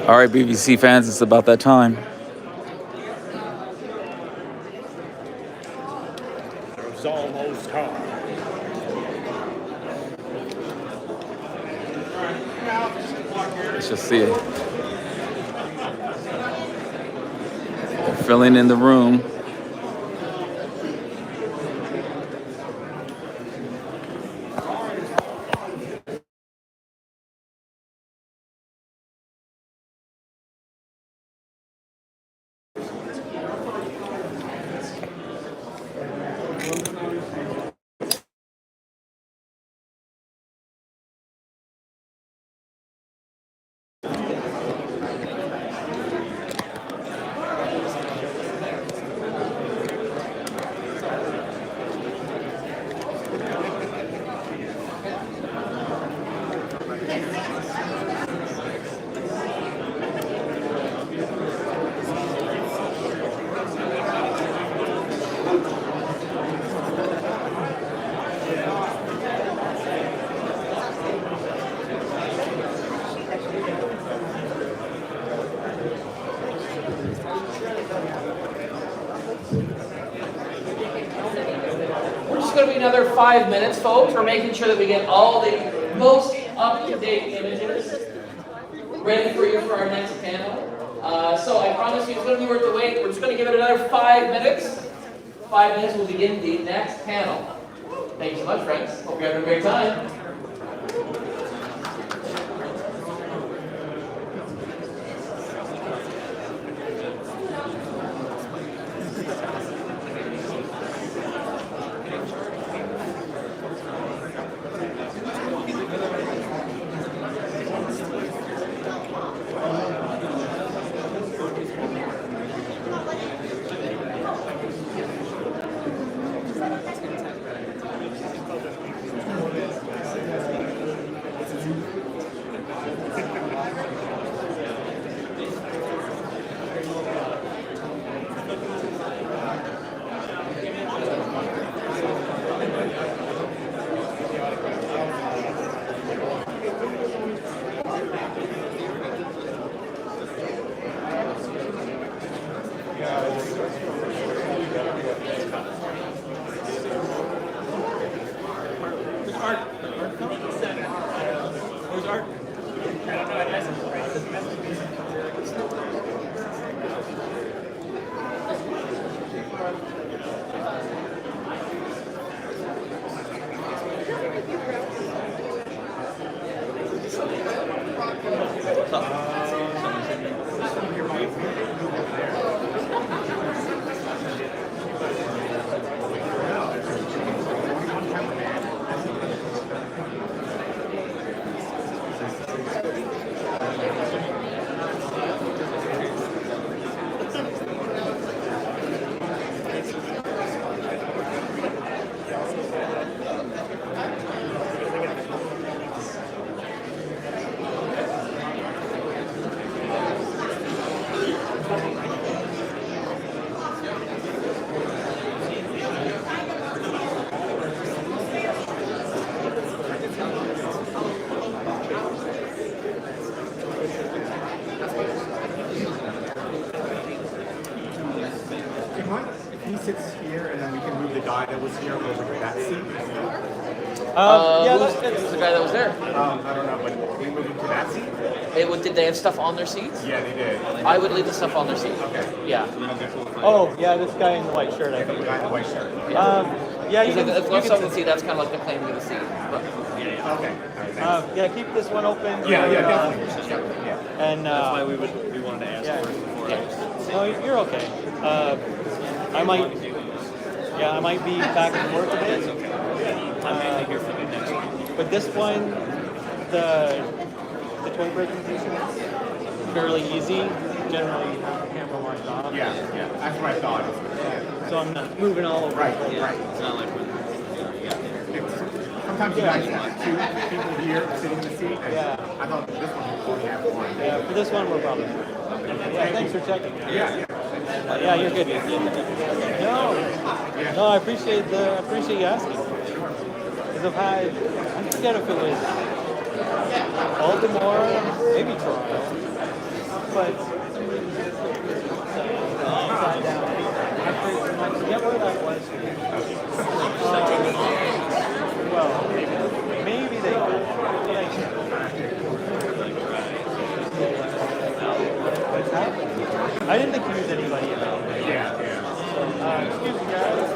All right, BBC fans, it's about that time. It's almost time. Let's just see it. They're filling in the room. Another 5 minutes, folks. We're making sure that we get all the most up-to-date images ready for you for our next panel. So I promise you it's going to be worth the wait. We're just going to give it another 5 minutes. 5 minutes will begin the next panel. Thank you so much, friends. Hope you're having a great time. Who's the guy that was there? I don't know, but we moved to that seat? Did they have stuff on their seats? Yeah, they did. I would leave the stuff on their seat. Okay. Yeah. Oh, yeah, this guy in the white shirt, I think. The guy in the white shirt. Yeah, you If can someone can see, that's kind of like the claim to the seat. But, Okay. yeah, keep this one open. Yeah, definitely. And That's why we wanted to ask yeah. for it before. No, you're okay. I might be back and forth a bit. I'm mainly here for the next one. But this one, the toy presentation is fairly easy. Generally, you have the camera marked off. Yeah, that's what I thought. So I'm not moving all over. Right. It's not like Sometimes you guys have two people here sitting in the seat. Yeah. I thought this one would only have one. Yeah, for this one, we're probably good. Yeah, thanks for checking. Yeah. Yeah, you're good. No, I appreciate you asking. Because I've had, I forget if it was Baltimore, maybe Toronto. but for some reason this upside down. I forget what that was. Well, maybe they could. What's happening? I didn't accuse anybody about it. Yeah. Excuse me, guys.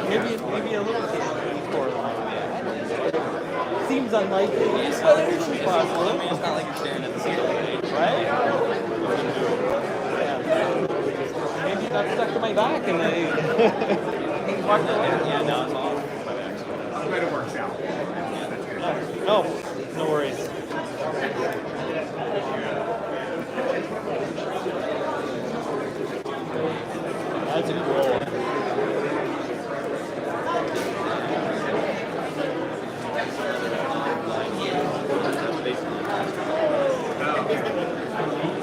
Maybe a little kid for seems unlikely, but it's possible. It's not like you're staring at the ceiling. Right? Yeah. Maybe it got stuck to my back and I walked away. Yeah, no, it's off. My back's I'm glad it works out. That's good. No worries. That's a good roll.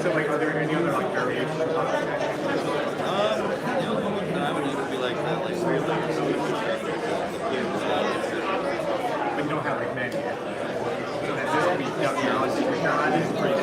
So, like, are there any other like variations of products? The only one that I would need would be like that, like 3 layers. But you don't have like many yet. So that this would be done now. It's not. It's pretty.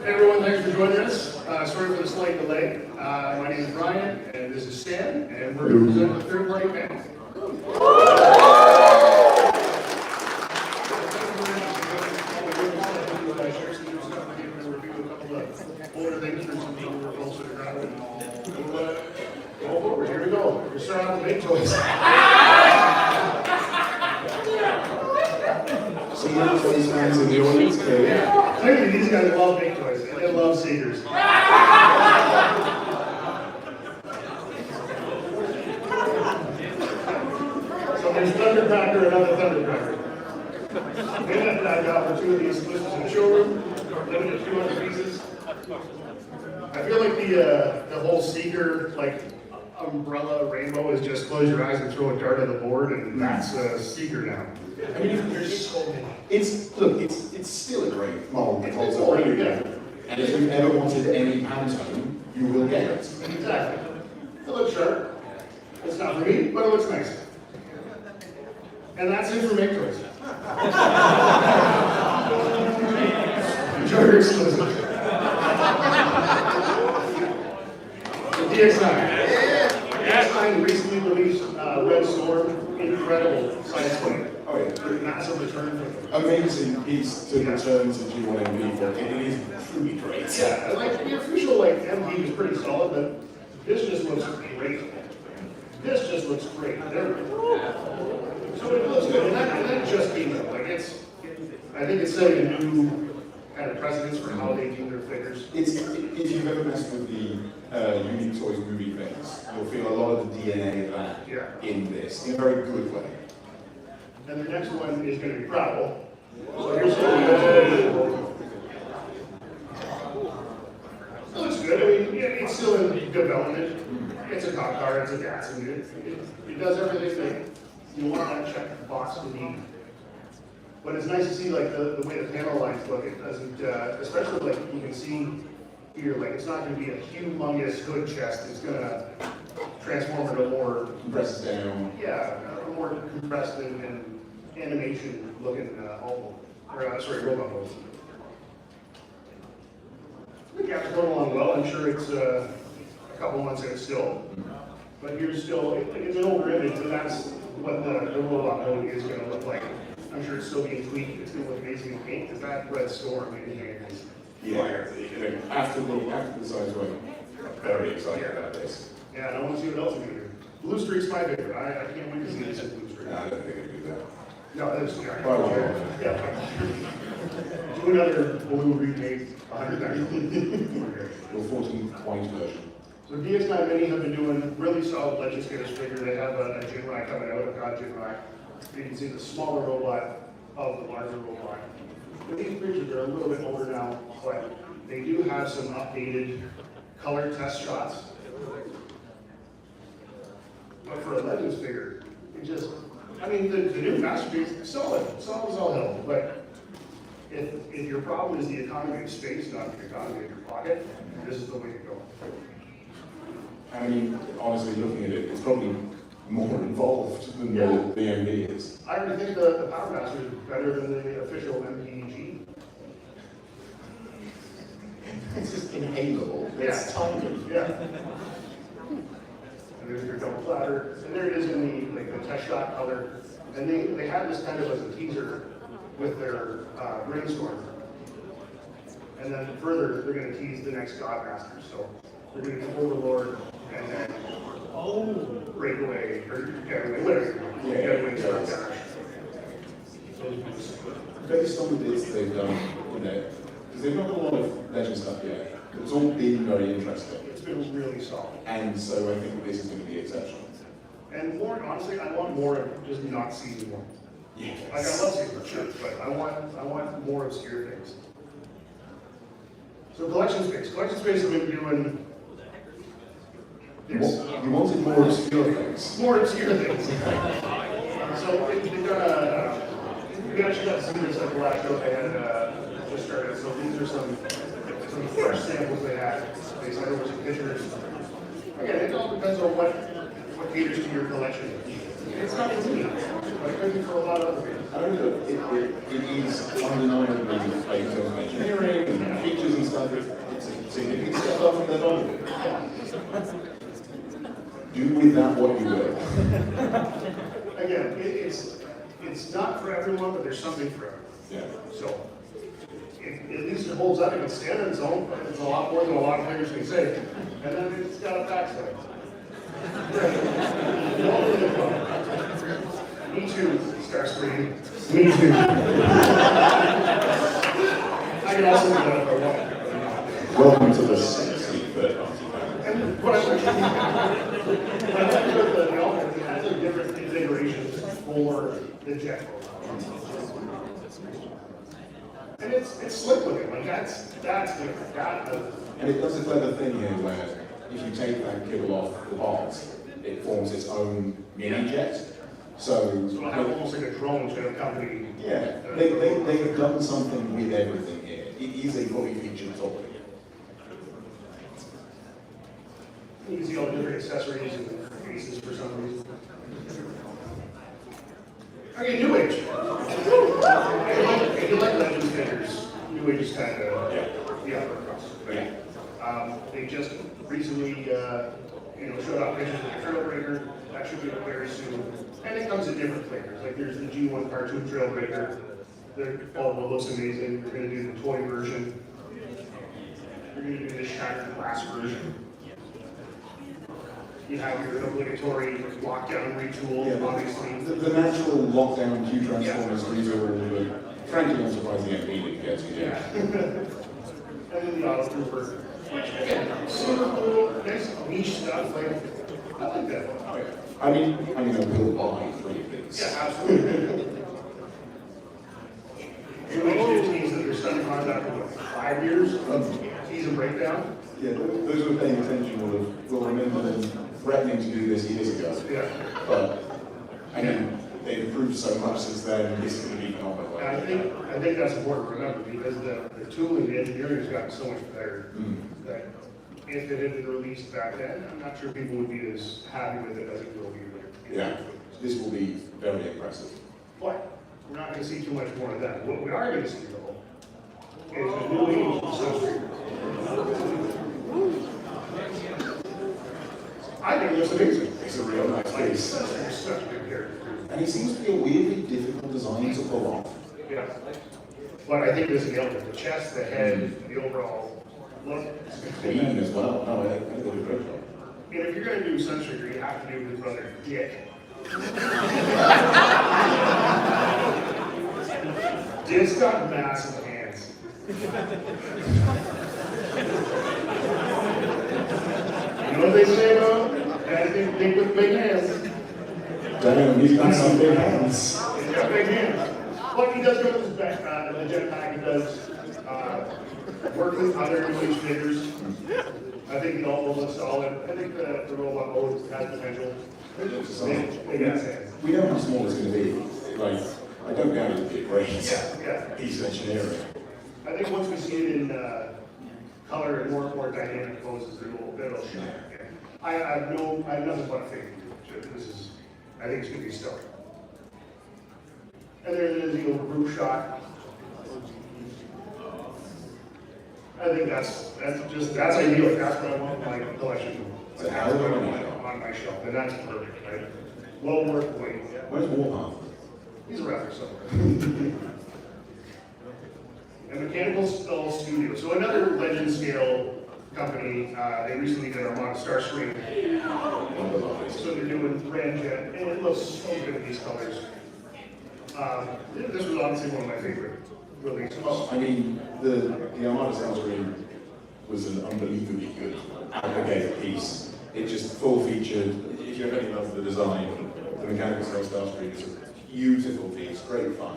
Hey everyone, thanks for joining us. Sorry for the slight delay. My name is Ryan, and this is Stan, and we're going to present the third party band. Older things for some people who are closer to ground. Go forward, here we go. We're starting out with MakeToys. Some MakeToys fans in the audience, clearly. Clearly, these guys love MakeToys, and they love Seegers. So there's Thundercracker and another Thundercracker. We left that out for 2 of these listers in the showroom, limited 200 pieces. I feel like the whole Seeger, like, umbrella rainbow is just close your eyes and throw a dart at the board, and that's Seeger now. I mean, there's so many. It's still a great mold that holds up really good. And if you've ever wanted any Pantone, you will get it. Exactly. It looks sharp. It's not for me, but it looks nice. And that's it for MakeToys. Enjoy your exclusive. The DX9. DX9 recently released Red Storm. Incredible science play. Oh yeah. Massive return for them. Amazing piece to return to G1MB for. It is truly great. Yeah, like the official like MD is pretty solid, but this just looks great. This just looks great. There we go. So it looks good, and that just came out. Like I think it's setting a new kind of precedence for how they do their figures. It's if you've ever messed with the Unique Toys movie things. You'll feel a lot of the DNA of that Yeah. in this, in a very good way. And the next one is going to be Prowl. So here's what we got. It looks good. I mean, yeah, it's still in development. It's a cop car, it's a gas unit. It does everything that you want that check box to be. But it's nice to see like the way the panel lines look. It doesn't, especially like you can see here, like it's not going to be a humongous hood chest. It's going to transform into more Compress it down. yeah, a more compressed and animation looking oval, or sorry, robot mode. The cap's going along well. I'm sure it's a couple months in still, but here's still it's an older image, and that's what the robot mode is going to look like. I'm sure it's still being tweaked. It's going to look amazing in paint because that red storm in here is fire. After the size went, very excited about this. Yeah, and I want to see what else we can do. Blue Streak's my favorite. I can't wait to see this in Blue Streak. No, I don't think I can do that. No, that's Well, yeah. Do another blue remake 100 times. Your 14th white version. So DX9 Mini have been doing really solid Legends Gators figure. They have a Jin Rack coming out, a God Jin Rack. You can see the smaller robot of the larger robot. But these figures are a little bit older now, but they do have some updated color test shots. But for a Legends figure, it just, I mean, the new masterpiece, solid as all hell. But if your problem is the economy of space, not the economy of your pocket, this is the way to go. I mean, honestly, looking at it, it's probably more involved than the MD is. I already think the Power Master is better than the official MPG. It's just inhalable. It's tiny. Yeah. And there's your double platter, and there it is in the test shot color. And they had this kind of as a teaser with their brainstorm. And then further, they're going to tease the next Godmaster. So they're going to do Overlord and then Breakaway or Getaway, whatever. Getaway Star Based on the bits they've done in there, because they've not got a lot of Legend stuff yet. It's all been very interesting. It's been really solid. And so I think this is going to be exceptional. And more, honestly, I want more of just not season one. Yes. Like I love season one, sure, but I want more obscure things. So collection space. Collection space have been doing this. You wanted more obscure things. More obscure things. So they've done we actually got to see this at the last show they had just started. So these are some fresh samples they had. They sent over some pictures. Again, it all depends on what caters to your collection. It's not easy, but it could be for a lot of other things. I don't know, it is undeniably based on engineering and features and stuff. It's a significant step up from their body. Do with that what you will. Again, it's not for everyone, but there's something for everyone. Yeah. So, at least it holds up, it can stand on its own, but it's a lot more than a lot of figures can say. And then it's got a backside. Me too, Starscream. Me too. I can also do that if I want. Welcome to the sexy third party. And what I like with the Elf, it has a different configuration for the jet robot. And it's slick looking, like that's different. And it does a clever thing here where if you take that kibble off the parts, it forms its own mini jet. So I have almost like a drone to accompany. yeah, they've done something with everything here. It is a fully featured toy. You can see all the different accessories and pieces for some reason. Okay, NewAge. If you like Legends figures, NewAge is kind of the upper crust. Yeah. They just recently, showed off pictures of the Trailbreaker. That should be up very soon. And it comes in different flavors. Like there's the G1 cartoon Trailbreaker. It looks amazing. They're going to do the toy version. They're going to do the shattered glass version. You have your obligatory lockdown retool, obviously. The natural lockdown Q Transformers retool, but frankly, I'm surprised the MP didn't get to yet. And then the Auto Trooper. Which, again, super cool, nice niche stuff, like, I like that. I mean, we'll buy 3 of these. Yeah, absolutely. NewAge teams that they're stuck in contact for what, 5 years of season breakdown? Yeah, those who are paying attention will remember them threatening to do this years ago. Yeah. But, I mean, they've improved so much since then, it's going to be phenomenal. And I think that's important to remember because the tooling, the engineering has gotten so much better that if it had been released back then, I'm not sure people would be as happy with it as it will be. Yeah, this will be very impressive. But we're not going to see too much more of that. What we are going to see though is the NewAge Sunscreen. I think it looks amazing. It's a real nice Like, piece. such a good character. And it seems to be a weirdly difficult design to pull off. Yeah. But I think this nailed it. The chest, the head, the overall look. Clean as well. No, I think they did a great job. And if you're going to do Sunstreaker, you have to do his brother, Dick. Dick's got massive hands. You know what they say about guys named Dick with big hands? Damn, he's got some big hands. He's got big hands. But he does go with his back, the jetpack. He does work with other NewAge figures. I think the all looks solid. I think the robot always has potential. It looks Big solid. ass hands. We know how small it's going to be. Like, I don't doubt it'll be a great Yeah. piece of engineering. I think once we see it in color and more dynamic poses, it'll show. I have nothing but faith in it. I think it's going to be stellar. And there it is, the overproof shot. I think that's ideal. That's what I want in my collection. It's a hell of a on one. my shelf, and that's perfect, right? Well worth the wait. Where's Warhammer? He's around here somewhere. And Mechanical Skull Studio. So another legend scale company, they recently did Armada Starscream. So they're doing Ramjet, and it looks so good in these colors. This was honestly one of my favorite releases. Well, I mean, the Armada Starscream was an unbelievably good aggregate piece. It just full featured. If you have any love for the design, the Mechanical Skull Starscream is a beautiful piece, great fun.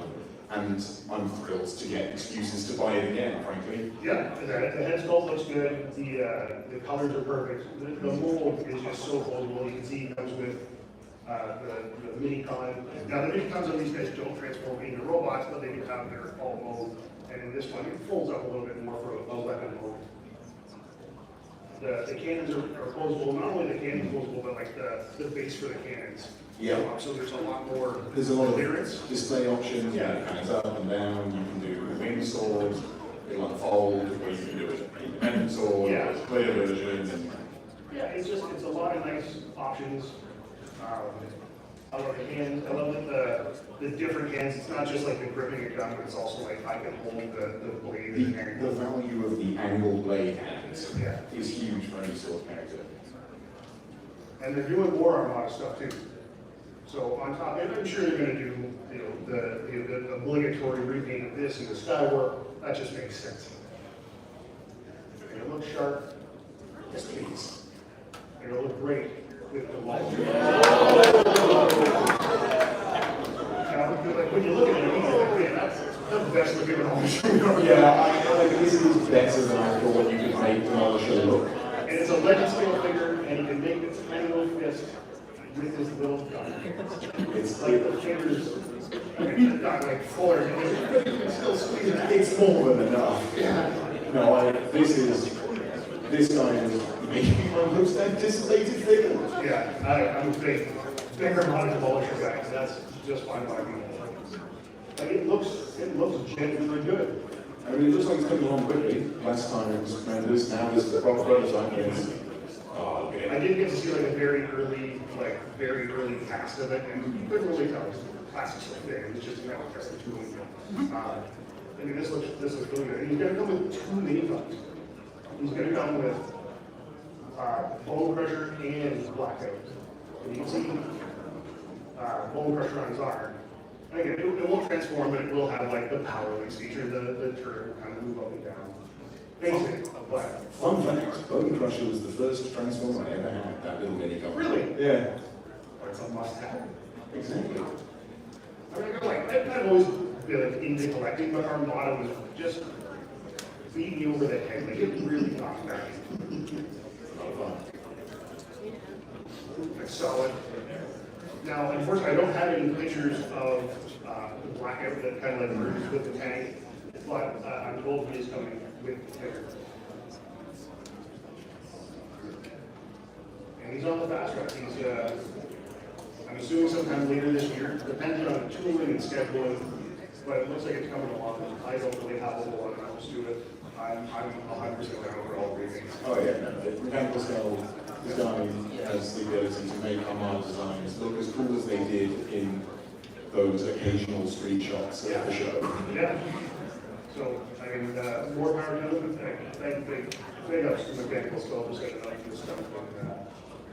And I'm thrilled to get excuses to buy it again, frankly. Yeah, the head sculpt looks good. The colors are perfect. The mold is just so foldable. You can see it comes with the mini con. Now the mini cons on these guys don't transform into robots, but they do have their alt mode. And in this one, it folds up a little bit more for a weapon mode. The cannons are closable. Not only the cannons closable, but like the base for the cannons. Yeah. So there's a lot more There's a lot clearance. of display options. Yeah. It hands up and down. You can do a wing sword, it'll unfold, or you can do an independent sword, Yeah. a clear version. Yeah, it's a lot of nice options. I love the hands. I love the different hands. It's not just like the gripping a gun, but it's also like I can hold the blade in The hand. value of the angled blade hands Yeah. is huge for any sort of character. And they're doing more Armada stuff too. So on top, and I'm sure they're going to do the obligatory repaint of this and the Skywarp. That just makes sense. And it'll look sharp. Yes, please. And it'll look great with the wall. Now, like when you look at it, you're like, man, that's the best looking all machine. Yeah, I this is better than I thought you could make Demolisher look. And it's a legend scale figure, and you can make this tiny little fist with this little gun. It's like the fingers, not like fuller, you can still squeeze it. It's more than enough. No, this guy is maybe my most anticipated figure. Yeah, I'm a big Armada Demolisher guy, so that's just fine by me. Like it looks genuinely good. I mean, it looks like it's coming along quickly. Last time it was tremendous, now this is the proper prototype. I did get to see like a very early cast of it, and you couldn't really tell it's classic stuff there. It was just kind of just the tooling. I mean, this looks really good. And he's going to come with 2 miniguns. He's going to come with Bone Crusher and Blackout. And you can see Bone Crusher on his arm. And again, it won't transform, but it will have like the power release feature. The turret will kind of move up and down. basic, but Fun fact, Bone Crusher was the first Transformer I ever had, that little mini car. Really? Yeah. it's a must-have. Exactly. I mean, I've always been like, into collecting, but Armada was just beating me over the head. Like, it really knocked back. A lot of fun. It's solid. Now, unfortunately, I don't have any pictures of the blackout that kind of like merges with the tank, but I'm told he is coming with the picture. And he's on the fast track. He's, I'm assuming sometime later this year, depending on tooling and scheduling, but it looks like it's coming along. I don't really have a whole lot of numbers to it. I'm 100% down for all readings. Oh yeah, no, the mechanical scale design has the ability to make Armada designs look as cool as they did in those occasional street shots at the show. Yeah. So, I mean, more power to them. Big ups to mechanical scale for setting up this stuff. And,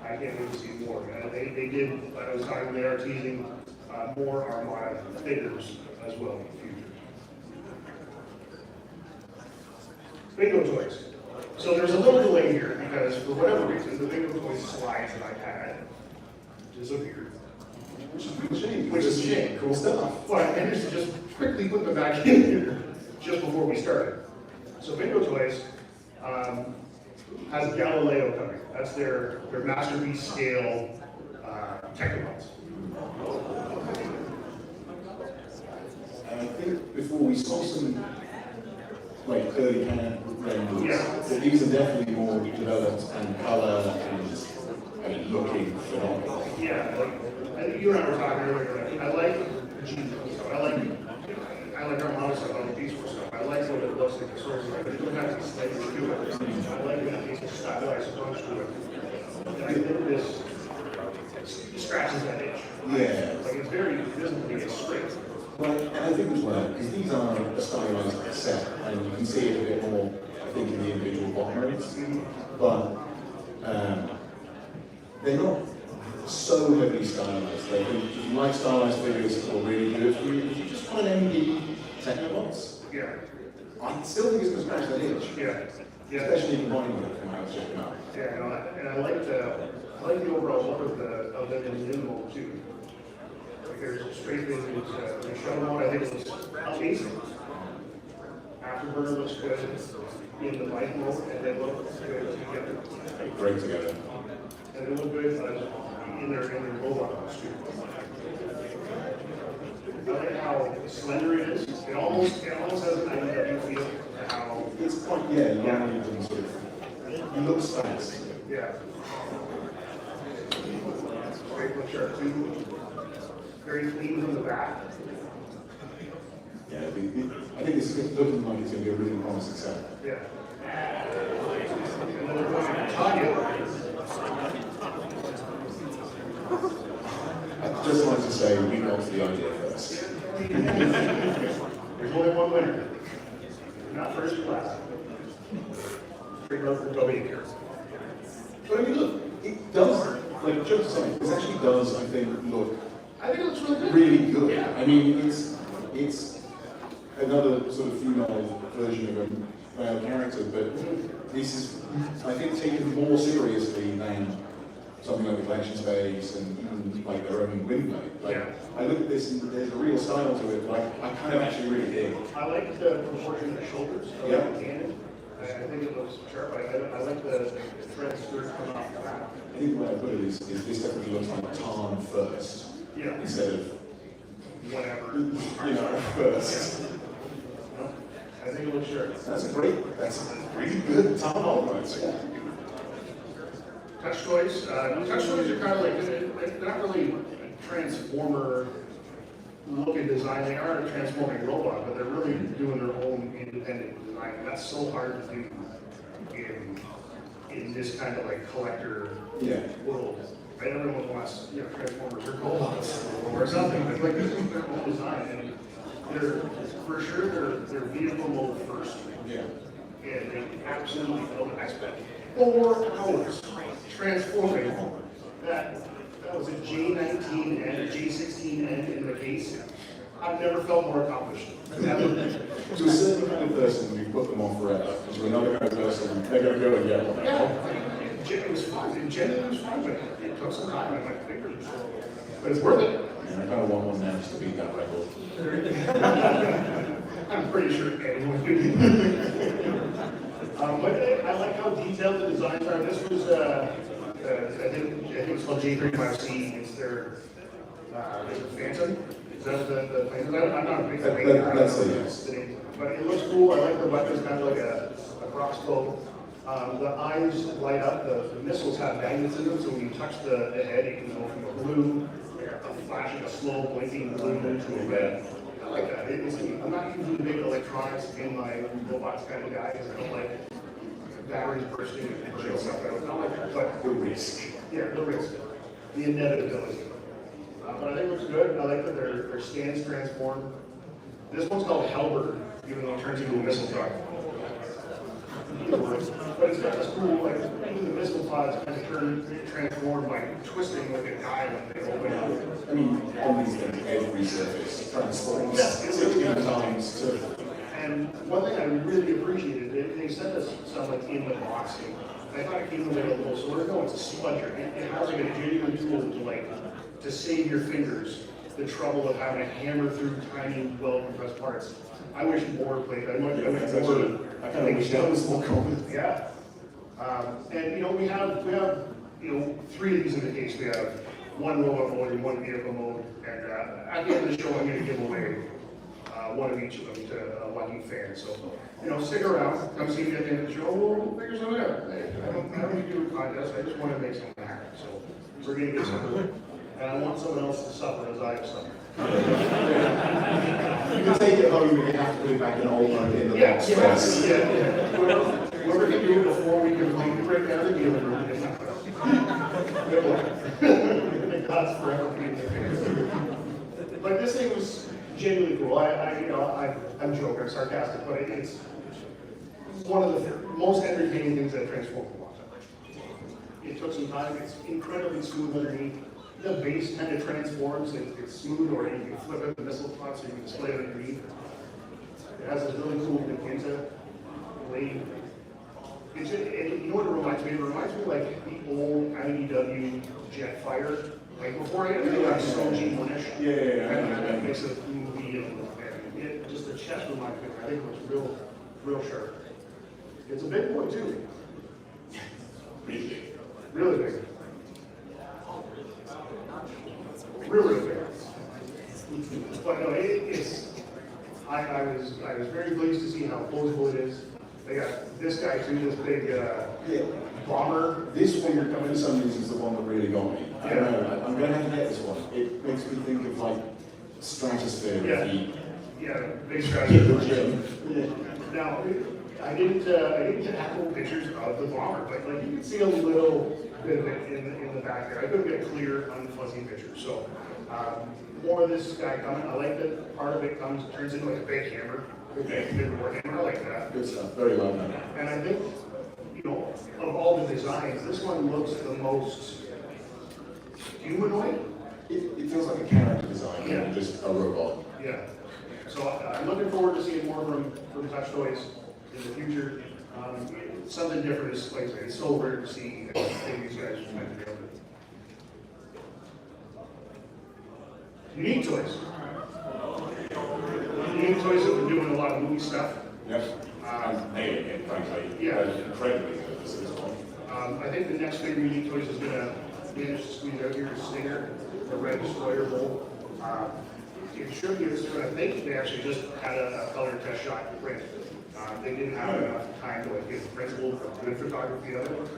I can't wait to see more. They did, I was talking, they are teasing more Armada figures as well in the future. BingoToys. So there's a little delay here because for whatever reason, the BingoToys slides that I had disappeared. Which is a good shame. Which is a shame. Cool stuff. But I managed to just quickly put them back in here just before we started. So BingoToys has Galileo coming. That's their masterpiece scale Technobots. And I think before we saw some like early hand renders, Yeah. that these are definitely more developed and color and looking phenomenal. Yeah, like, I think you and I were talking earlier. Like, I like G stuff. I like Armada stuff. I like Beast Wars stuff. I like what it looks like the source, but it doesn't have to be slightly to it. I like when it takes a stylized approach to it. And I think this scratches that itch. Yeah. Like it's very visibly it's straight. Well, and I think as well, because these are a stylized set, and you can see it a bit more, I think, in the individual bot modes, but they're not so heavily stylized. Like, if you like stylized figures that will really do it for you, if you just want an MD Technobots, Yeah. I still think it's going to scratch that itch. Yeah. Yeah. Especially combining with it from how it's checking out. Yeah, no, and I like the overall look of them in the mode too. Like there's straight things, the show mode, I think it looks amazing. Afterburner looks good in the light mode, and they look good together. Great together. And they look good in their robot modes too. I like how slender it is. It almost has an IDW feel to how. It's quite, yeah, long and sort of, it looks fast. Yeah. Great look sharp too. Very clean from the back. Yeah, I think it's looking like it's going to be a really promising set. Yeah. And then we're going to Tanya. I'd just like to say we got to the idea first. There's only one winner. Not first class. Big love for Toby here. But I mean, look, it does, like, just saying, this actually does, I think, look I think it looks really good. really good. Yeah. I mean, it's another sort of female version of a male character, but this is, I think, taken more seriously than something like the collection space and even like their own Windblade. Like, Yeah. I look at this and there's a real style to it, like I kind of actually really dig. I like the proportion of the shoulders. I Yeah. like the cannon. I think it looks sharp. I like the thread skirt coming off the back. I think the way I put it is this definitely looks like Tarn first, Yeah. instead of, Whatever. you know, first. No, I think it looks sharp. That's a really good Tarn almost, yeah. Touch toys. Touch toys are kind of like, they're not really a transformer looking design. They are a transforming robot, but they're really doing their own independent design. And that's so hard to do in this kind of like collector world. Right? Everyone wants, Transformers or robots or something. But like this is their own design, and they're for sure they're vehicle mode first. Yeah. And they absolutely nailed it. I spent 4 hours transforming that was a J19 and a J16 end in the case. I've never felt more accomplished. Never. To a certain kind of person, we put them on forever. To another kind of person, they're going to go and get one. Yeah, it was fun. It genuinely was fun, but it took some time. And my fingers were sore. But it's worth it. And I kind of want one now just to beat that record. I'm pretty sure anyone would. But I like how detailed the designs are. This was, I think it's called J35C. It's their Phantom. Is that the plane? I'm not a big fan. That's a yes. But it looks cool. I like the weapons, kind of like a crossbow. The eyes light up. The missiles have magnets in them, so when you touch the head, it can go from a blue, a flashing, a slow blinking blue to a red. I like that. I'm not usually big electronics in my robots kind of guy, because I don't like batteries bursting and shit stuff. I don't like that. But The risk. yeah, the risk, the inevitability. But I think it looks good. I like that their stands transform. This one's called Halberd, even though it turns into a missile truck. But it's got this cool, like, even the missile pods kind of transform by twisting like a die when they open up. I mean, on these things, every surface transforms Yes, it's 16 times to. And one thing I really appreciated, they sent us some like in the box. And I thought it came with like a little sword. No, it's a spudger. It has like a genuine tool to save your fingers the trouble of having to hammer through tiny, well-compressed parts. I wish more played. I wish more. I kind of wish that was more common. Yeah. And we have 3 of these in the case. We have one robot mode and one vehicle mode. And at the end of the show, I'm going to give away one of each of them to a lucky fan. So, stick around. Come see me at the end of the show. We'll figure something out. I don't need to do a contest. I just want to make something happen. So we're going to get something. And I want someone else to suffer as I have suffered. You can take it home, but you have to put it back in old mode in the box first. Yeah. Whoever can do it before we can break down the dealing room. Good luck. God's forever being there. But this thing was genuinely cool. I'm joking, I'm sarcastic, but it's one of the most entertaining things that transformed the box. It took some time. It's incredibly smooth underneath. The base kind of transforms. It's smooth, or you can flip it the missile pot so you can display it underneath. It has this really cool magenta blade. And you know what it reminds me of? It reminds me of like the old IDW Jetfire. Like before everything got so G1-ish. Yeah. And that makes it movie and just the chest reminds me. I think it looks real sharp. It's a big boy too. Really big. Really big. But no, I was very pleased to see how posable it is. They got this guy too, this big bomber. This one, for some reason, is the one that really got me. I don't know, I'm going to have to get this one. It makes me think of like stratosphere of heat. Yeah, big stratosphere. Now, I didn't get actual pictures of the bomber, but like you can see a little bit of it in the back there. I couldn't get a clear, unfuzzy picture. So more of this guy coming. I like that part of it turns into like a big hammer. Big warhammer. I like that. Good stuff, very well done. And I think, of all the designs, this one looks the most humanoid. It feels like a character design, not just a robot. Yeah. So I'm looking forward to seeing more from Touch Toys in the future. Something different is like it's so rare to see these guys meant together. Unique Toys. Unique Toys have been doing a lot of movie stuff. Yep. I'm nailing it, frankly. Yeah. Incredibly good at this point. I think the next big Unique Toys is going to manage to squeeze out here Stinger, the Red Destroyer Bowl. It should be this, I think they actually just had a color test shot to print. They didn't have enough time to get the principle of good photography of it.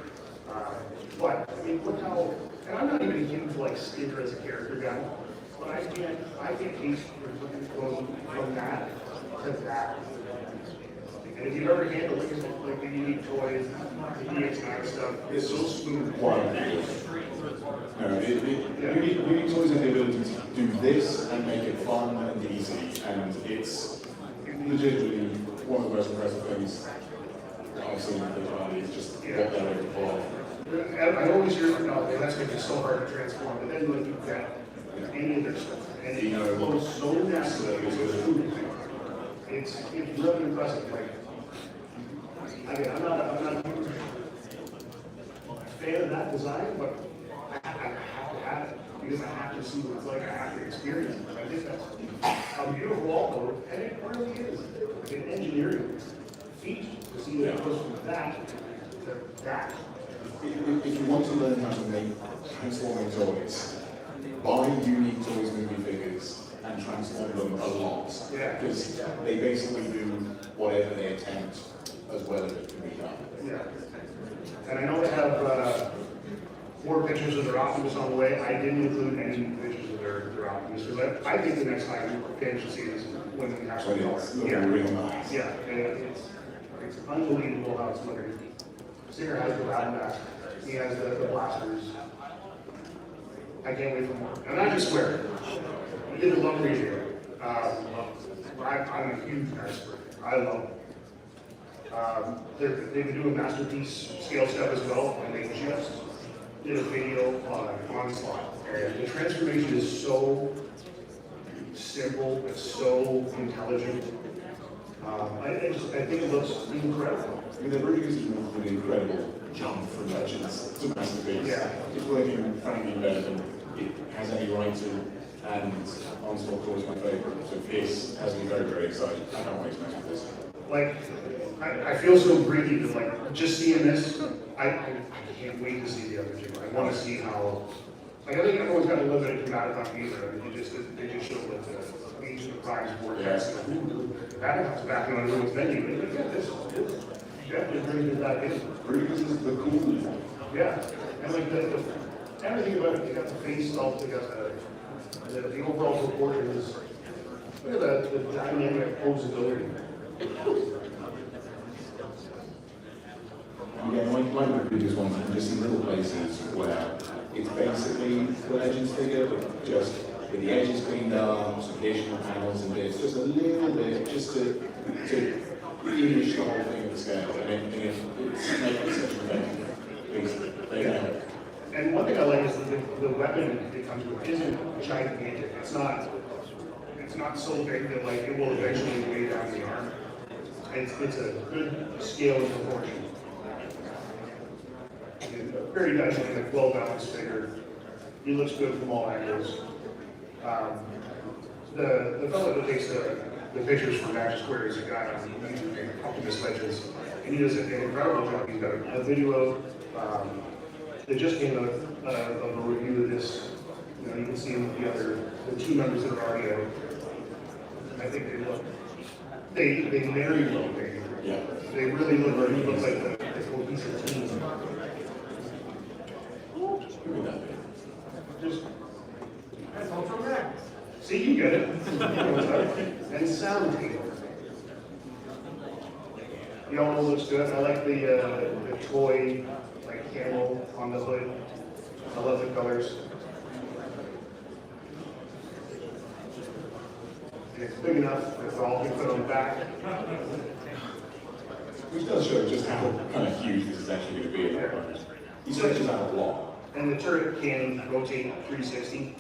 But I mean, look how, and I'm not even a huge like Stinger as a character guy, but I can't taste going from that to that. And if you've ever handled like the Unique Toys, the DX9 stuff, it's so smooth. No, Unique Toys have the ability to do this and make it fun and easy, and it's legitimately one of the most impressive things I've seen in the party. It's just what they're able to pull off. I always hear, that's going to be so hard to transform, but then like you've got any of their stuff. And it flows so naturally, it's so smooth. It's really impressive. Like, I mean, I'm not a fan of that design, but I have to have it because I have to see what it's like. I have to experience it. I think that's a beautiful wall code, and it really is. Like an engineering feat to see that it goes from that to that. If you want to learn how to make transforming toys, buy unique toys movie figures and transform them a lot. Yeah. Because they basically do whatever they attempt as well as it can be done. Yeah. And I know they have more pictures of their Optimus on the way. I didn't include any pictures of their Optimus because I think the next time fans should see this when we have some color. It's looking real nice. Yeah, and it's unbelievable how it's looking. Singer has the battle mask. He has the blasters. I can't wait for more. And I just swear, we did a love review. I'm a huge fan of Square. I love it. They've been doing masterpiece scale stuff as well, and they just did a video on Onslaught. And the transformation is so simple, it's so intelligent. I think it looks incredible. I mean, they're producing an incredible jump from Legends to Masterpiece. Yeah. It's working frankly better than it has any right to, and Onslaught was my favourite. So this has me very, very excited. I can't wait to mess with this. Like, I feel so greedy that, like, just seeing this, I can't wait to see the other two. I want to see how, like, I think everyone's got a little bit of Combaticon either. I mean, they just show like the Age of the Primes vortex. Combaticons back on everyone's menu. Yeah, this definitely brings it back in. Because this is the cool one. Yeah, and like everything about it, they got the face sculpt, they got the overall proportions. Look at the dynamic posability. Yeah, like the previous ones, you can just see little places where it's basically the Legends figure, but just with the edges cleaned up, some additional panels and bits, just a little bit, just to finish the whole thing at the scale. And it's making such an effect. They know. And one thing I like is the weapon it comes with isn't gigantic. It's not so big that like it will eventually weigh down the arm. It's a good scale and proportion. And very nice and well balanced figure. He looks good from all angles. The fellow that takes the pictures for Magic Square is a guy on Optimus Legends, and he does an incredible job. He's got a video that just came out of a review of this. You know, you can see the two members that are already out. I think they marry well. Yeah. They really look like the cohesive team. Just see, you get it. And sound team. The all looks good. I like the toy like camo on the hood. I love the colors. And it's big enough that all can fit on the back. Which does show just how kind of huge this is actually going to be. Yeah. He stretches out a lot. And the turret can rotate 360.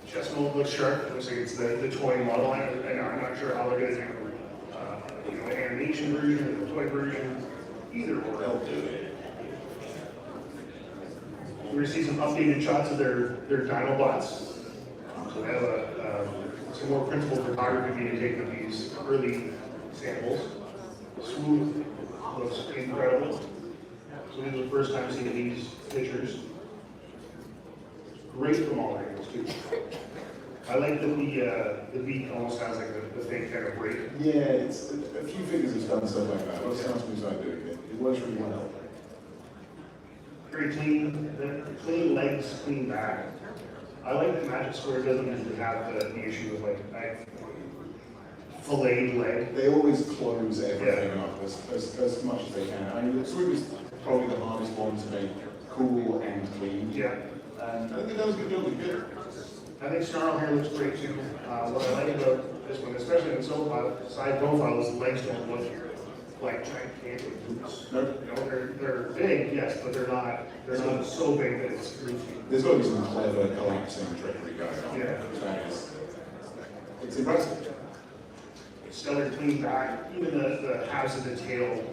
Chest mold looks sharp. Looks like it's the toy model. I'm not sure how they're going to do an animation version or the toy version. Either or. They'll do it. We're going to see some updated shots of their DinoBots. So they have some more principal photography being taken of these early samples. Smooth, looks incredible. So this is the first time seeing these pictures. Great from all angles too. I like that the beat almost sounds like the fake kind of break. Yeah, it's a few figures have done stuff like that. What sounds moves like doing it. It works really well. Very clean legs, clean back. I like that Magic Square doesn't usually have the issue of like filleted leg. They always close everything up as much as they can. I mean, the Swoop is probably the hardest one to make cool and clean. Yeah. And I think that was a good job with it. I think Snarl here looks great too. What I like about this one, especially in side profile, is the legs don't look like gigantic boots. No. You know, they're big, yes, but they're not so big that it's goofy. There's got to be some clever collapsing trickery going on. Yeah. It's impressive. Stellar clean back, even the halves of the tail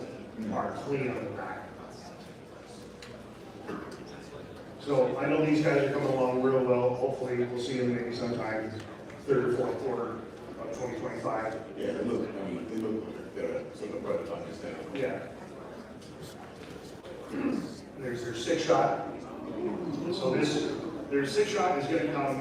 are clean on the back. So I know these guys are coming along real well. Hopefully we'll see them maybe sometime third or fourth quarter of 2025. Yeah, they look they're sort of prototype instead. Yeah. There's their 6-shot. So their 6-shot is going to come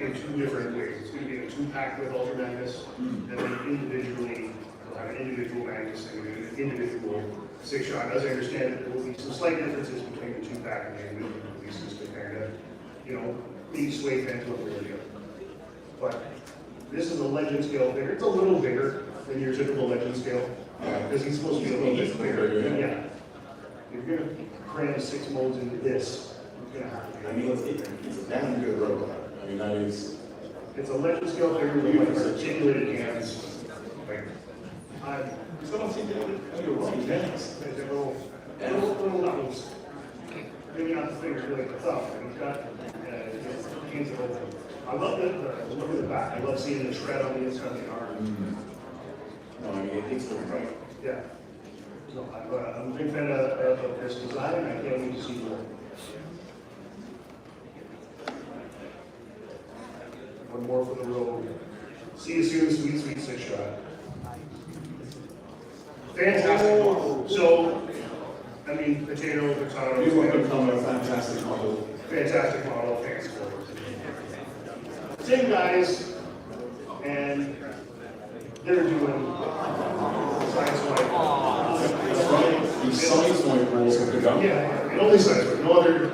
in 2 different ways. It's going to be a 2-pack with Ultra Magnus, and then individually, we'll have an individual Magnus and an individual 6-shot. As I understand it, there will be some slight differences between the 2-pack and the individual releases to kind of, each sway fans look really good. But this is a legend scale figure. It's a little bigger than your typical legend scale, because he's supposed to be a little bit bigger. Yeah. If you're going to cram 6 molds into this, you're going to have to. I mean, it's a damn good robot. I mean, that is. It's a legend scale figure with like articulated hands. Like, It's not articulated. Oh, you're right. Yes. there's a little knuckles. Maybe not the finger, really the thumb. And he's got hands that open. I love the look at the back. I love seeing the shred on the inside of the arm. No, I mean, it's looking great. Yeah. So I'm a big fan of this design, and I can't wait to see more. One more for the road. See you soon, sweet, sweet 6-shot. Fantastic model. So, I mean, potato, potato. He's going to become a fantastic model. Fantastic model, thanks. Same guys, and they're doing science life. The size point rules have begun. Yeah, and only science life. No other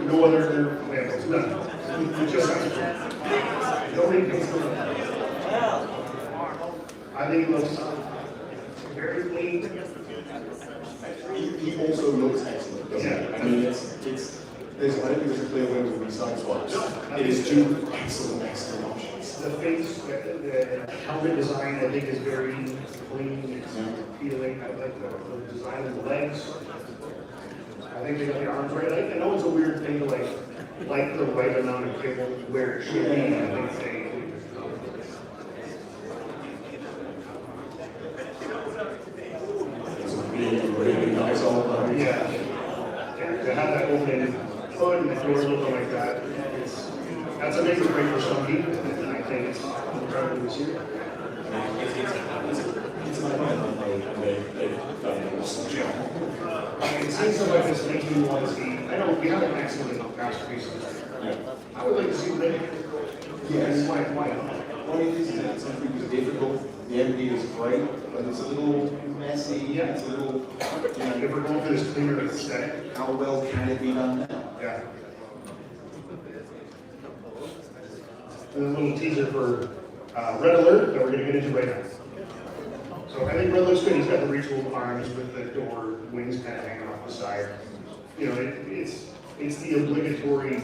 landfills, none. Just science life. Nobody comes from them. I think it looks very clean. He also looks excellent, doesn't he? Yeah. I mean, I don't think there's a clear way with these side swipes. It is 2 excellent options. The face, the helmet design, I think, is very clean, it's appealing. I like the design of the legs. I think they got the arms right. I know it's a weird thing to like the right amount of cable where it should be. I think they. It's a really nice old Yeah. And to have that open hood and the doors looking like that, that's a big break for some people, and I think it's incredibly serious. It's an iconic they've done an awesome job. It seems like this makes me want to see, I know we have an excellent masterpiece. Yeah. I would like to see what they Yes. why not? Well, it is something that's difficult. The MD is great, but it's a little messy. Yeah. It's a little, If we're going for this cleaner aesthetic, how well can it be done now? yeah. And a little teaser for Red Alert that we're going to get into right now. So I think Red looks good. He's got the retooled arms with the door wings kind of hanging off the side. It's the obligatory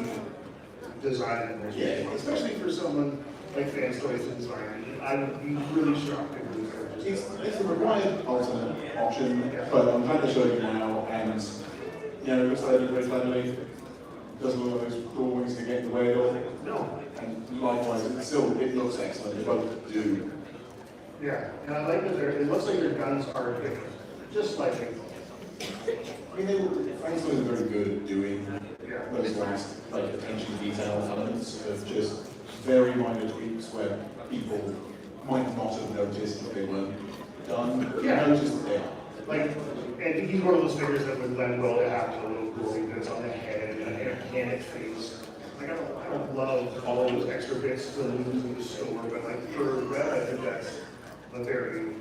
design. Yeah. Especially for someone like FansToys to design. I would be really shocked if it was there. It's a required alternate option, but I'm glad to show you now, and it looks like very cleverly. Doesn't look like those door wings can get in the way at all. No. And likewise, it looks excellent. They both do. Yeah, and I like that it looks like their guns are different, just slightly. I mean, FansToys are very good at doing those last attention detail elements of just very minor tweaks where people might not have noticed if they weren't done, but Yeah. noticed that they are. Like, and he's one of those figures that would lend well to have the little glory bits on the head and a mechanic face. Like, I don't love all those extra bits to lose in the store, but like for Red, I think that's a very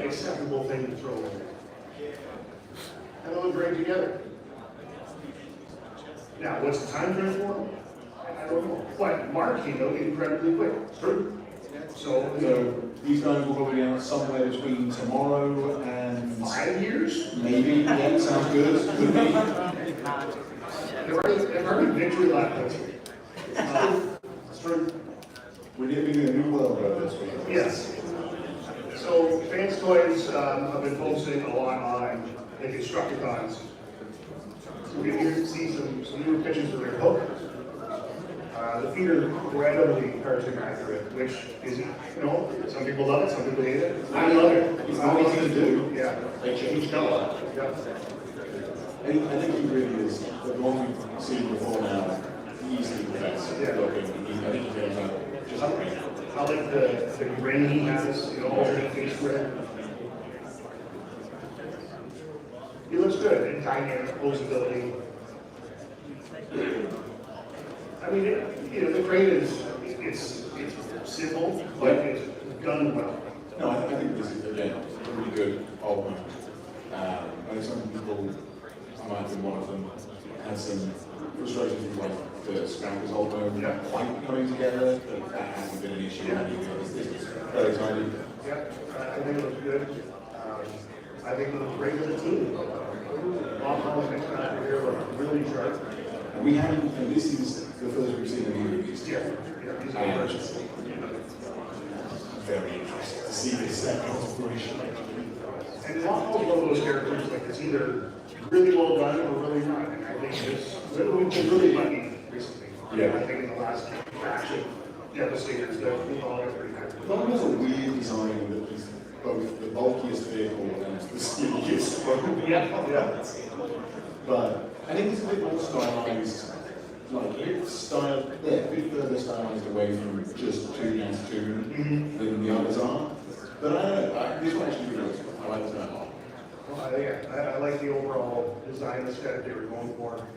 acceptable thing to throw in there. And they look great together. Now, what's the time frame for them? I don't know. But Mark came out incredibly quick. True. So, These guys will probably be out somewhere between tomorrow and 5 years? maybe. Yeah, sounds good. Could be. They've already victory lap this week. It's true. We're living in a new world right this week. Yes. So FansToys have been focusing a lot on the Constructicons. So we here to see some newer pictures of their hook. The feet are incredibly cartoon accurate, which is, some people love it, some people hate it. I love it. It's not easy to do. Yeah. They change color. Yeah. I think he really is, the one we've seen before now, easily the best looking. I think he goes out just great. I like the grin he has, alternate face grin. He looks good in dynamic posability. I mean, the crane it's simple, but it's done well. No, I think this is, again, a really good album. I know some people, I might have been one of them, had some frustrations with like the Scrappers album not quite coming together, but that hasn't been an issue. This is very tidy. Yeah, I think it looks good. I think it looks great as a team. All the next time here look really sharp. And we haven't, and this is the first we've seen of either of these. Yeah, these are versions. Very interesting to see this second operation. And not all of those characters, like it's either really well done or really not. And I think this, we've been really lucky recently. Yeah. I think in the last faction, Devastators, we've all got pretty good. Not was a weird design that is both the bulkiest vehicle and the skinniest one. Yeah. But I think it's a bit more stylized, like it's styled, a bit further stylized away from just 2 down to 2 than the others are. But I don't know, this one actually really looks good. I like this one a lot. I like the overall design aesthetic they were going for.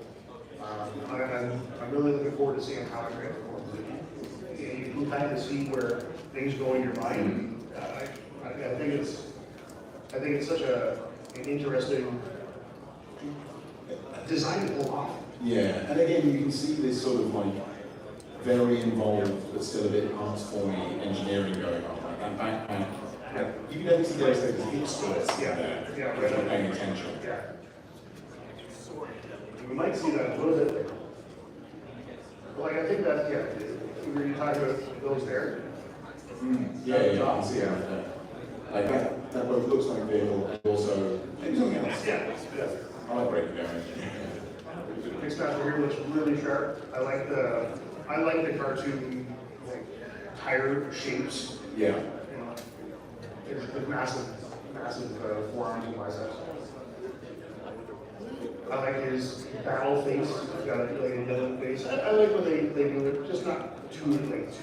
I'm really looking forward to seeing how it transforms. You can kind of see where things go in your mind. I think it's such an interesting design to pull off. Yeah, and again, you can see this sort of like very involved, but still a bit arts-formy engineering going on. Like that backpack, you can definitely see those things hip skirts in there, if you're paying attention. Yeah. We might see that a little bit later. Like, I think that, we were talking about those there. Yeah, you can see it. Like that both looks like a vehicle and also maybe something else. Yeah. I like breaking down. Next master here looks really sharp. I like the cartoon tire shapes. Yeah. With massive forearms and biceps. I like his battle face. He's got like a yellow face. I like when they do it, just not too much.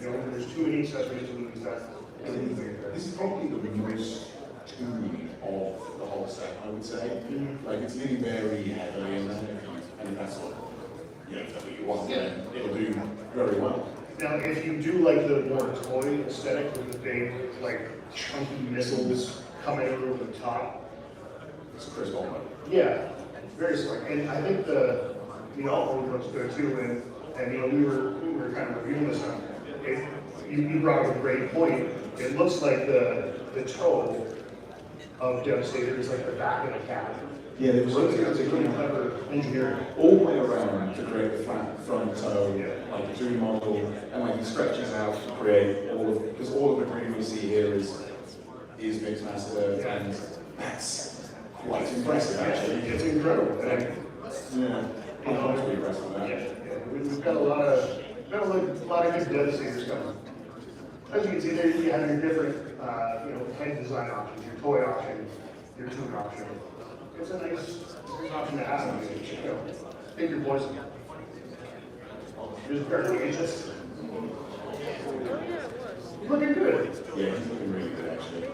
There's too many accessories to lose that. This is probably the most tuned of the whole set, I would say. Like it's really very heavily in there, and that's what you want. Then it'll do very well. Now, if you do like the more toy aesthetic with the big, chunky missiles coming over the top, It's a Chris Ballman. yeah, very slick. And I think the alt looks good too. And we were kind of reviewing this one. You brought up a great point. It looks like the toe of Devastator is like the back of the cab. Yeah, there was So it's something really clever engineering. all the way around to create the flat front toe, like the 2D model, and like he stretches out to create because all of the green we see here is Mixmaster, and that's quite impressive actually. It's incredible. Yeah, I'm pretty impressed with that. We've got a lot of good Devastators coming. As you can see there, you have your different head design options, your toy option, your tune option. It's a nice option to have. Pick your poison. Just barely just looking good. Yeah, he's looking really good actually.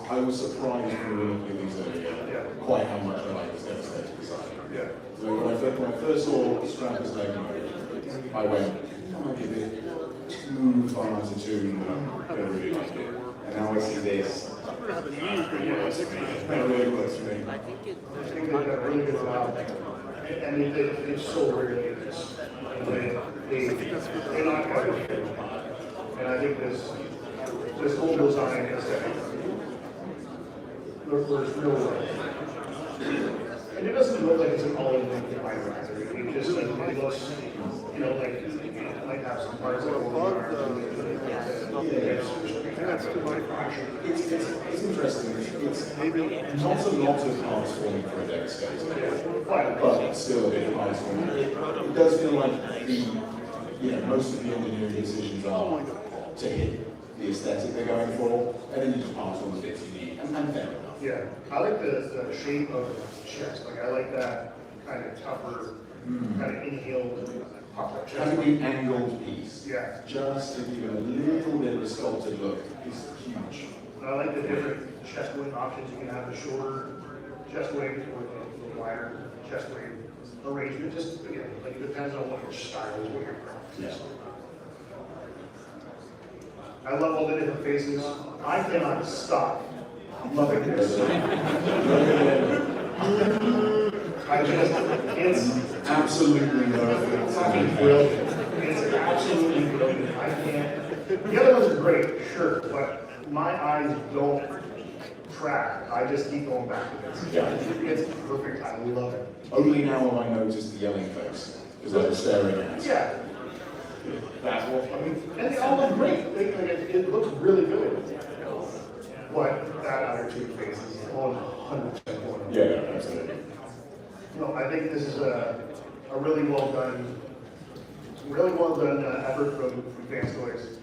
I was surprised when we were looking at these earlier, quite how much I like this Devastator design. Yeah. So when I first saw Scrapper's leg mode, I went, I might be a bit too far into tune, but I really like it. And now I see this. That really works for me. I think they've done a really good job. And it's so rare to do this. They knock out the shit. And I think this whole design is works real well. And it doesn't look like it's an all-in-one divider either. It just like, it looks, you know, like it might have some parts that It's interesting. It's not a lot of parts forming for a deck skater, but still a bit of parts forming. It does feel like most of the engineering decisions are to hit the aesthetic they're going for, and then you just pass all the bits you need, and fair enough. Yeah, I like the shape of the chest. Like I like that kind of tougher, kind of inhaled pop chest. Having an angled piece, Yeah. just to give it a little bit of a sculpted look, is huge. I like the different chest wing options. You can have a shorter chest wing or a wider chest wing arrangement. Just again, like it depends on what your style is, what your preference is. I love all the different faces. I cannot stop loving this. It's Absolutely perfect. fucking brilliant. It's absolutely brilliant. I can't. The other ones are great, sure, but my eyes don't track. I just keep going back to this. It's perfect. I love it. Only now have I noticed the yelling face, because I was staring at it. Yeah. That's what I mean. And they all look great. It looks really good. But that other two faces is 100% more. Yeah, absolutely. No, I think this is a really well done effort from FansToys.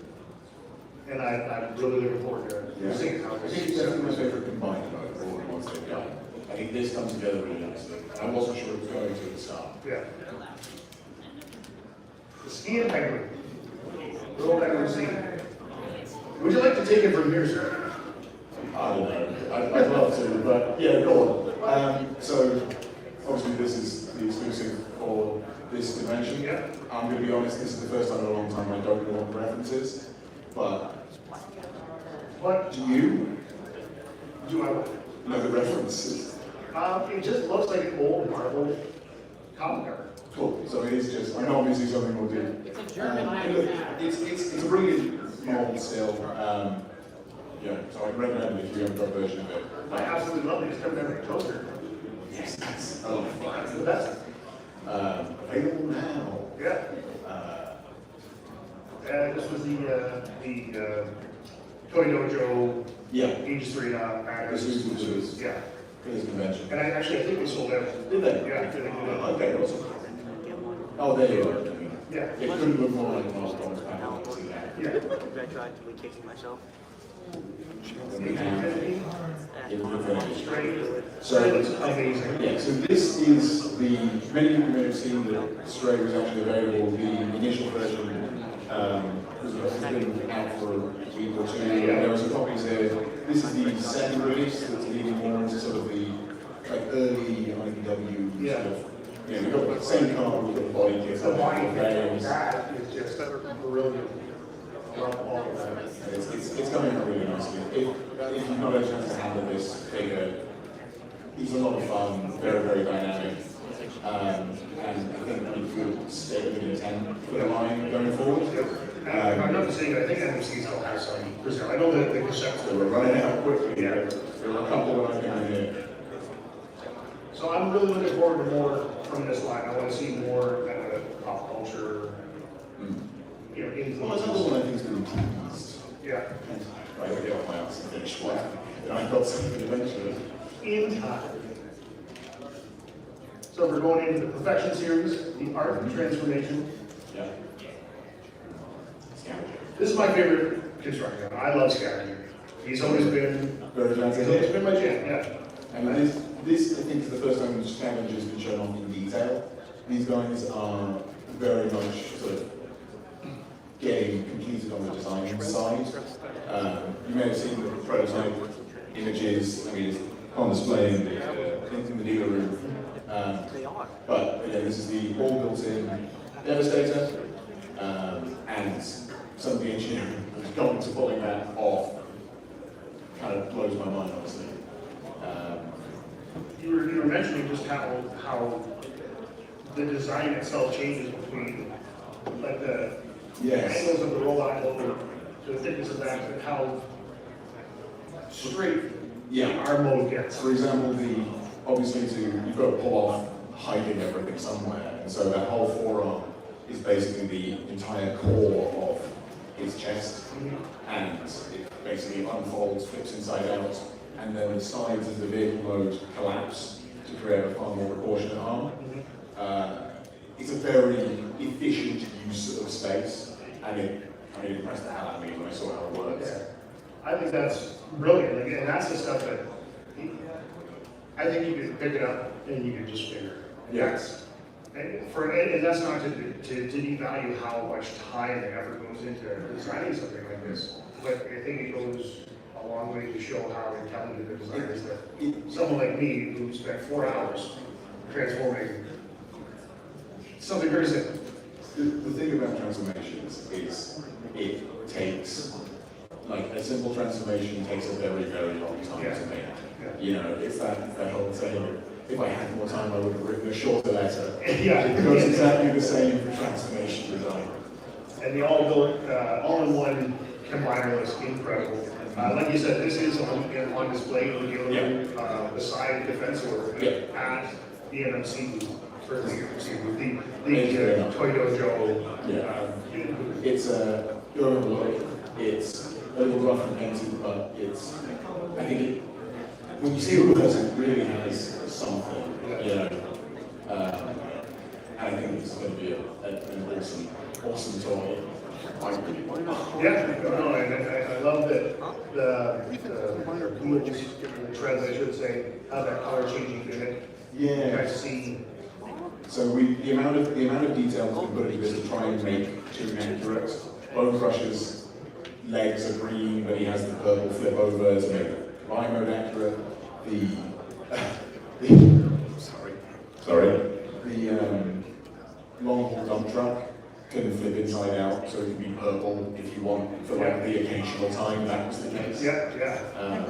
And I'm really looking forward to seeing how I this think it's definitely my favorite combined mode all the ones they've done. I think this comes together really nicely. I wasn't sure it was going to at the start. Yeah. The ski and penguin. The old penguin scene. Would you like to take it from here, sir? I don't know. I'd love to, but yeah, go on. So, obviously this is the exclusive for this convention. Yeah. I'm going to be honest, this is the first time in a long time I don't know what the reference is, but What do you do I want? know the references? It just looks like an old Marvel comic card. Cool. So it is just, I know obviously something we'll do. It's a German It's a brilliant mold still. Yeah, so I recommend it if you haven't got a version of it. I absolutely love it. It's coming out of a toaster. Yes, that's a lot of fun. It's the best. Available now. Yeah. This was the Toy Dojo Yeah. Ages 3 and up. This is Yeah. for this convention. And I think they sold out. Did they? Yeah. They did. Okay, awesome. Oh, there you are. Yeah. It couldn't look more like a Marvel Comics panel. I see that. Yeah. Retroactively kicking myself. Infinity, It would have been straight. So- It looks amazing. Yeah, so this is many people may have seen that Stray was actually available. The initial version has been out for a week or two. There were some copies there. This is the second release that's leading more into sort of the early IDW sort of. Yeah, we've got the same card, we've got the body kit, The body the kit frames. that is just brilliant. I love all of that. It's coming out really nicely. If you've not had a chance to handle this figure, he's a lot of fun, very, very dynamic. And I think we could stay with intent for the line going forward. And I'm not saying, I think NFC still has some percent. I know that the cassettes So we're running out quickly. Yeah. There were a couple that I think I did. So I'm really looking forward to more from this line. I want to see more kind of pop culture, Well, there's another influences. one I think is going to be teased. Yeah, I gotta get off my ass and finish one. And I've got something eventually. in time. So we're going into the Perfection series, the Art of Transformation. Yeah. This is my favorite constructor. I love Scavenger. He's always been Very fancy. my jam, yeah. And this I think is the first time the Scavenger's been shown off in detail. These guys are very much sort of getting completed on the design side. You may have seen the prototype images, I mean, it's on display in the dealer room. But again, this is the all built-in Devastator, and some of the engineering has gone to pulling that off. Kind of blows my mind, honestly. You were mentioning just how the design itself changes between like the Yes. angles of the robot motor to the thickness of that, and how straight Yeah. our mode gets. For example, obviously you've got to pull off hiding everything somewhere, and so that whole forearm is basically the entire core of his chest, and it basically unfolds, flips inside out, and then the sides of the vehicle mode collapse to create a far more proportionate arm. It's a very efficient use of space, and it impressed the hell out of me when I saw how it works. Yeah. I think that's brilliant, like, and that's the stuff that I think you could pick it up and you could just figure. Yes. And that's not to devalue how much time and effort goes into designing something like this, but I think it goes a long way to show how intelligent the design is. That someone like me who spent 4 hours transforming something very simple. The thing about transformations is it takes, like, a simple transformation takes a very, very long time to make. Yeah. You know, it's that whole saying, if I had more time, I would have written a shorter letter. Yeah. It goes exactly the same for transformation design. And the all-in-one combiner was incredible. Like you said, this is on display in the side defense order at the NMC booth, for the Toy Dojo. It's you'll look, it's a little rough and painted, but I think when you see it in person, it really has something, you know. And I think it's going to be an awesome toy. Yeah, no, I love that the wheels, the treads, I should say, have that color changing in it. Yeah. You guys see. So the amount of detail that's been put into this to try and make tune accurate. Bone Crusher's legs are green, but he has the purple flip over to make the ride mode accurate. The long haul dump truck can flip inside out, so it can be purple if you want for like the occasional time that was the case. Yeah.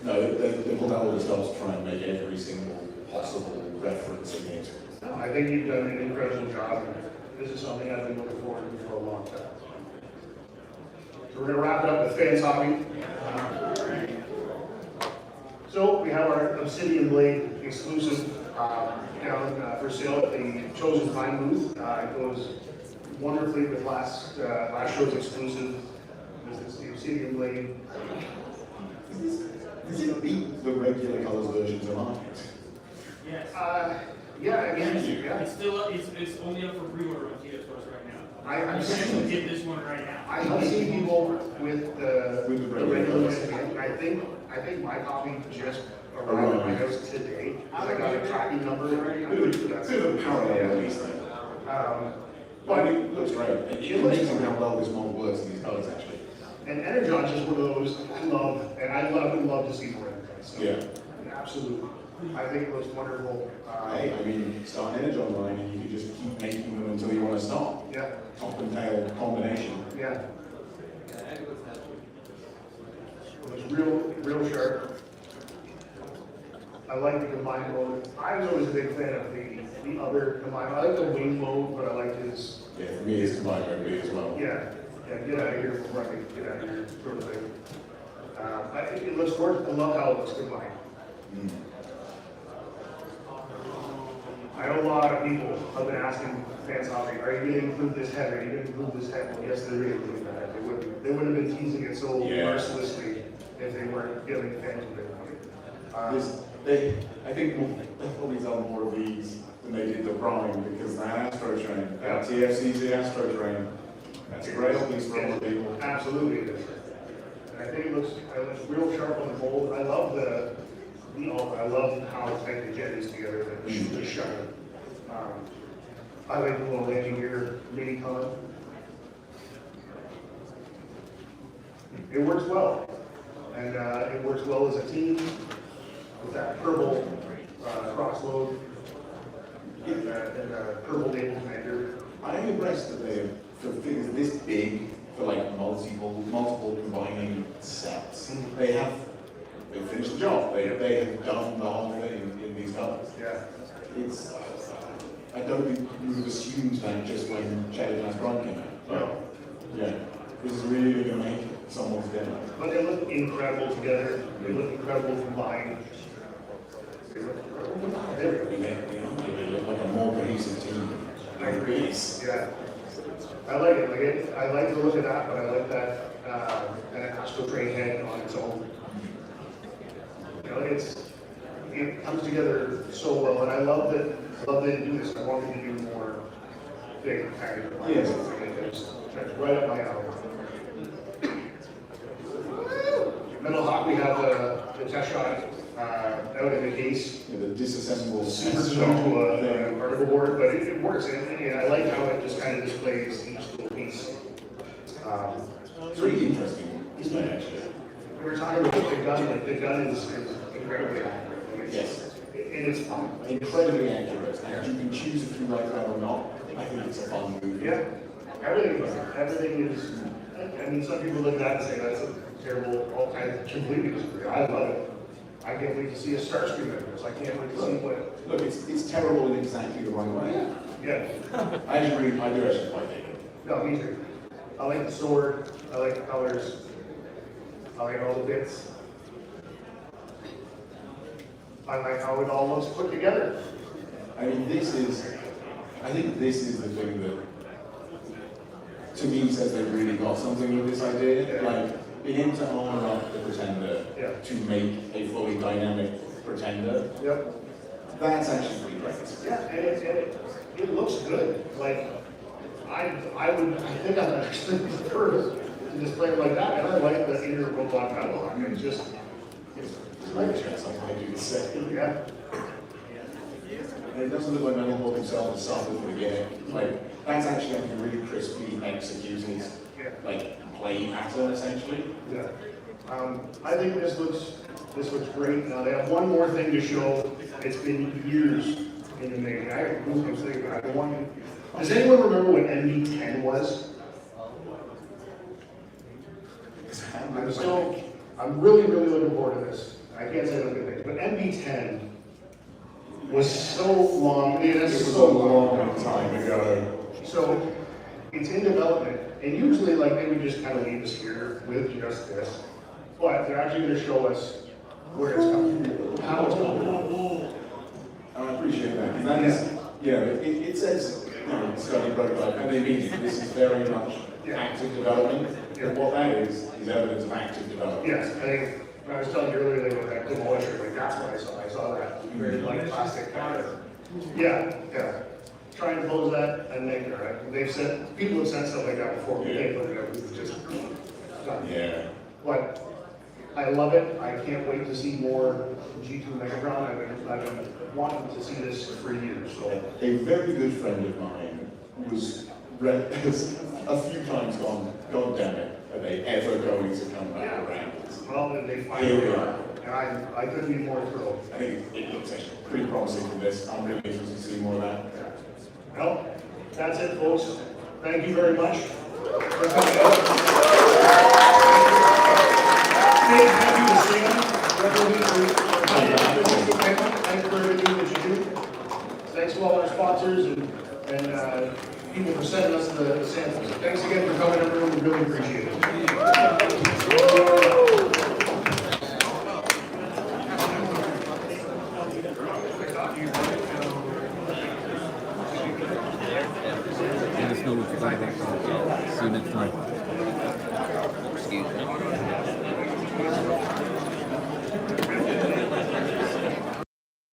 No, they pulled out all the stuff to try and make every single possible reference in it. I think you've done an incredible job. This is something I've been looking forward to for a long time. So we're going to wrap it up with Fans Hobby. So we have our Obsidian Blade exclusive down for sale at the Chosen Time booth. It goes wonderfully with last show's exclusive. This is the Obsidian Blade. Does it beat the regular colors versions of market? Yes. Yeah, again, yeah. It's still up, it's only up for pre-order on TS Stores right now. I'm You saying can get this one right now. I've seen people with the regular regular. I think my copy just arrived at my house today. I got a tracking number. Bit of a parallel release there. But I mean, it looks great. It's amazing how well this model works in these colors, actually. And Energon's just one of those I love, and I would love to see more Energon. So, Yeah. Absolutely. I think it looks wonderful. Hey, I mean, start an Energon line and you can just keep making them until you want to stop. Yeah. Top and tail combination. Yeah. It was real sharp. I like the combined mode. I was always a big fan of the other combined. I like the wing mode, but I like his. Yeah, for me it's combined mode B as well. Yeah, get out of here before I can get out of here, sort of thing. It looks gorgeous. I love how it looks combined. I know a lot of people have been asking Fans Hobby, are you going to include this head? Are you going to include this head? Well, yes, they're going to include that. They wouldn't have been teasing it so mercilessly if they weren't giving fans a bit of money. I think they'll probably sell more of these than they did the Prime because that Astro Train, that TFCC Astro Train, that's a great piece for all the people. Absolutely it is. And I think it looks real sharp on the mold. I love I love how tight the jet is together, the shine. I like the little landing gear mini con. It works well. And it works well as a team with that purple crossload and purple label commander. I'm impressed that they, for things this big, for like multiple combining sets, they've finished the job. They have done the whole thing in these colors. Yeah. It's, I don't think we would have assumed that just when Shattered Glass Prime came out. No. Yeah. This is really going to make someone's dinner. But they look incredible together. They look incredible combined. They look Yeah. I like it. I like the look of that, but I like that kind of Astro Train head on its own. You know, it comes together so well, and I love that they do this. I want them to do more big kind of Yes. That's right up my alley. Metal Hawk, we have the test shot out in the case. Yeah, the disassembled Super test to shot a thing. particle board, but it works, and I like how it just kind of displays each little piece. It's really interesting display, actually. We were talking about the gun, like the gun is incredibly accurate. Yes. And it's fun. Incredibly accurate, and you can choose if you like that or not. I think it's a fun movie. Yeah, everything is, I mean, some people look at that and say that's a terrible, all kinds of completely disagree. I love it. I can't wait to see a Starscream in this. I can't wait to see what. Look, it's terrible in exactly the right way. Yeah. I do actually quite like it. No, me too. I like the sword. I like the colors. I like all the bits. I like how it all looks put together. I mean, I think this is the thing that, to me, says they've really got something with this idea. Yeah. Like, being able to armor up the Pretender to make a fully dynamic Pretender, Yep. that's actually pretty great. Yeah, and it looks good. Like, I think I'm actually prefer to display it like that, and I like the inner robot metal. I mean, it's Like, I do the same. yeah. And it doesn't look like Metal Hawk himself has suffered from getting, like, that's actually like a really crispy executed, like, play pattern, essentially. Yeah. I think this looks great. Now, they have one more thing to show. It's been years in the making. I have goosebumps thinking about it. Does anyone remember what MB10 was? I'm really looking forward to this. I can't say those good things, but MB10 was so long. It was so long time ago. So it's in development, and usually like they would just kind of leave us here with just this, but they're actually going to show us where it's coming, how it's coming. I appreciate that. 'Cause that is, it says, study prototype, and they mean it. This is very much active development. And what that is evidence of active development. Yes, I think I was telling you earlier they were that demolisher, like that's what I saw. I saw that very light plastic counter. Yeah. Try and close that and make it right. They've said people have said stuff like that before. We can't put it up. It's just done. Yeah. But I love it. I can't wait to see more G2 Megatron. I've been wanting to see this for years. So A very good friend of mine was a few times gone, God damn it, are they ever going to come back around? well, then they Here finally we are. are. And I couldn't be more thrilled. I think it looks actually pretty promising from this. I'm really interested to see more of that. Well, that's it, folks. Thank you very much for coming out. Big thank you to Sam, Thanks for everything that you do. Thanks to all our sponsors and people for sending us the samples. Thanks again for coming, everyone. We really appreciate it. Let us know what you think. See you next time.